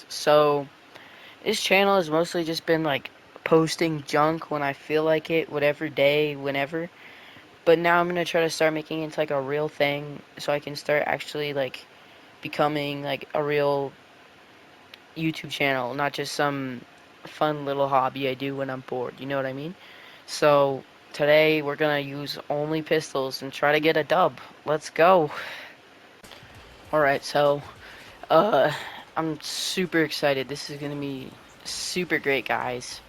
So, this channel has mostly just been like posting junk when I feel like it, whatever day, whenever. But now I'm gonna try to start making it into like a real thing so I can start actually like becoming like a real YouTube channel, not just some fun little hobby I do when I'm bored. You know what I mean? So, today we're gonna use only pistols and try to get a dub. Let's go. Alright, so uh I'm super excited. This is gonna be super great, guys.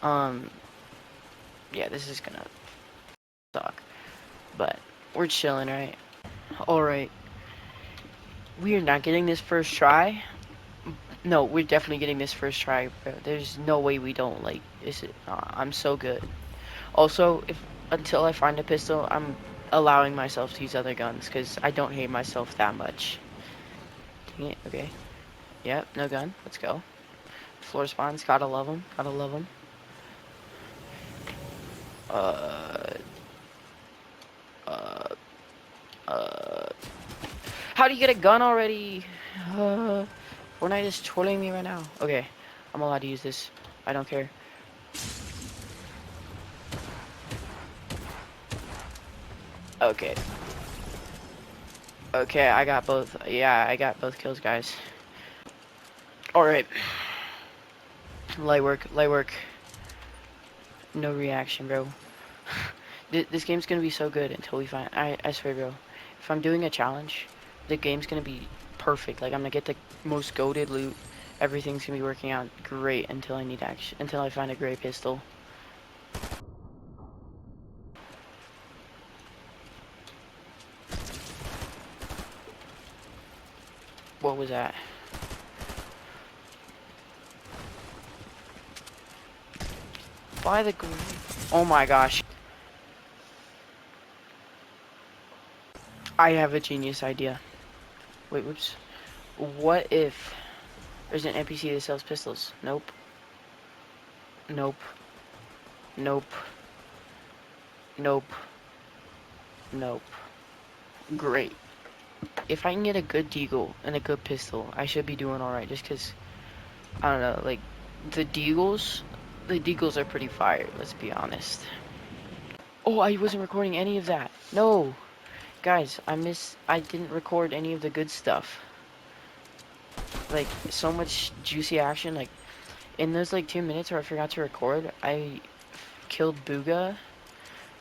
Um, yeah, this is gonna suck, but we're chilling, right? Alright, we are not getting this first try. No, we're definitely getting this first try, bro. There's no way we don't, like, is it? I'm so good. Also, if until I find a pistol, I'm allowing myself to use other guns, because I don't hate myself that much. Dang it, okay. Yep, no gun. Let's go. Floor spawns, gotta love them, gotta love them. Uh, uh, uh, how do you get a gun already? Uh, Fortnite is trolling me right now. Okay, I'm allowed to use this. I don't care. Okay. Okay, I got both. Yeah, I got both kills, guys. Alright. Light work, light work. No reaction, bro. This game's gonna be so good until we find... I swear, bro. If I'm doing a challenge, the game's gonna be perfect. Like, I'm gonna get the most goated loot. Everything's gonna be working out great until I need action. Until I find a great pistol. What was that? By the... Oh my gosh. I have a genius idea. Wait, whoops. What if there's an NPC that sells pistols? Nope. Nope. Nope. Nope. Nope. Great. If I can get a good deagle and a good pistol, I should be doing alright. Just because, I don't know, like, the deagles are pretty fire, let's be honest. Oh, I wasn't recording any of that. No. Guys, I didn't record any of the good stuff. Like, so much juicy action. Like, in those, like, 2 minutes where I forgot to record, I killed Booga.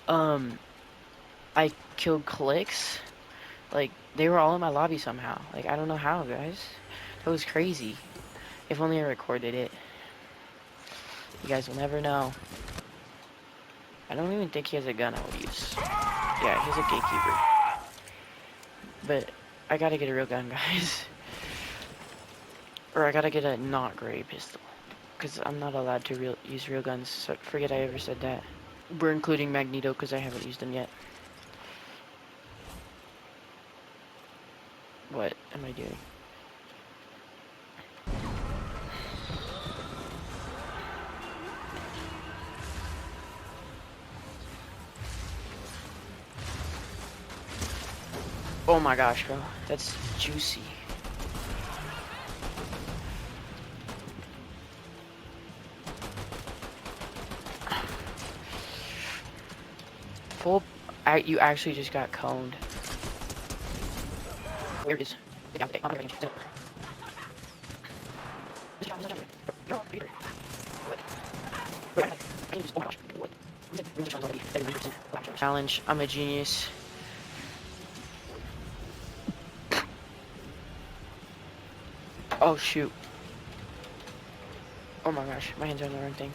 I killed Clicks. Like, they were all in my lobby somehow. Like, I don't know how, guys. That was crazy. If only I recorded it. You guys will never know. I don't even think he has a gun I would use. Yeah, he's a gatekeeper. But I gotta get a real gun, guys. Or I gotta get a not gray pistol. Because I'm not allowed to use real guns. So forget I ever said that. We're including Magneto because I haven't used him yet. What am I doing? Oh my gosh, bro. That's juicy. Full... you actually just got coned. Where it is. Challenge. I'm a genius. Oh shoot. Oh my gosh, my hands are on the wrong thing.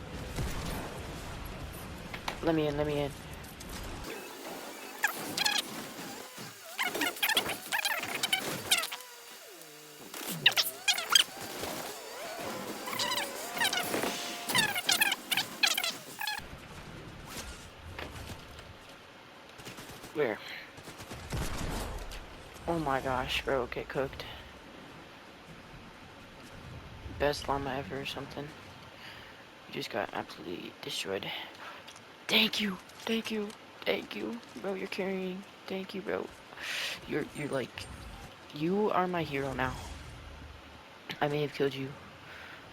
Let me in, let me in. Where? Oh my gosh, bro, get cooked. Best llama ever or something. You just got absolutely destroyed. Thank you, thank you, thank you, bro. You're carrying. Thank you, bro. You're like, you are my hero now. I may have killed you,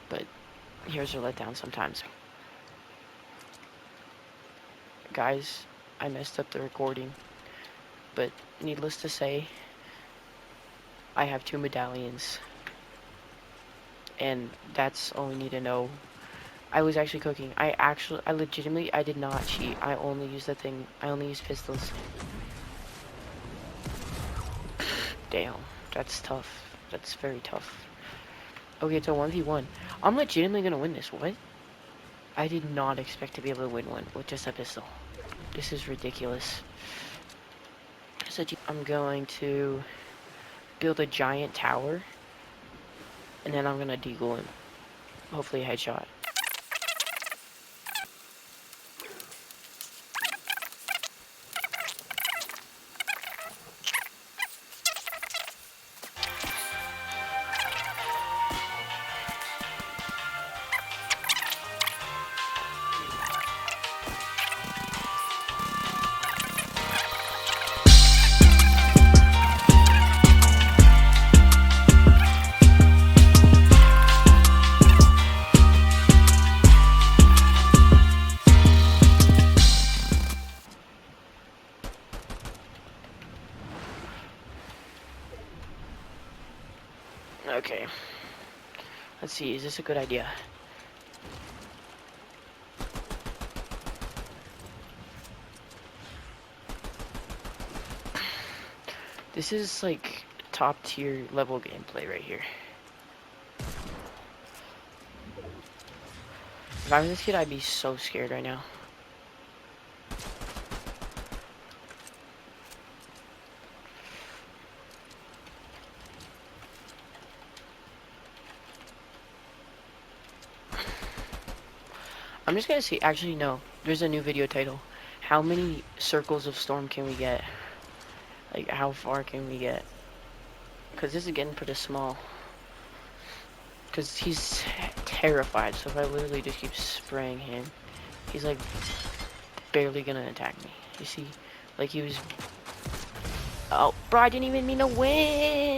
but here's a letdown sometimes. Guys, I messed up the recording, but needless to say, I have 2 medallions, and that's all we need to know. I was actually cooking. I legitimately, I did not cheat. I only used I only used pistols. Damn, that's tough. That's very tough. Okay, it's a 1v1. I'm legitimately gonna win this, what? I did not expect to be able to win one with just a pistol. This is ridiculous. So I'm going to build a giant tower, and then I'm gonna deagle him. Hopefully a headshot. Okay. Let's see, is this a good idea? This is like top tier level gameplay right here. If I was this kid, I'd be so scared right now. I'm just gonna see, actually no, there's a new video title. How many circles of storm can we get? Like, how far can we get? Because this is getting pretty small. Because he's terrified, so if I literally just keep spraying him, he's like barely gonna attack me. You see? Like he was... Oh, bro, I didn't even mean to win!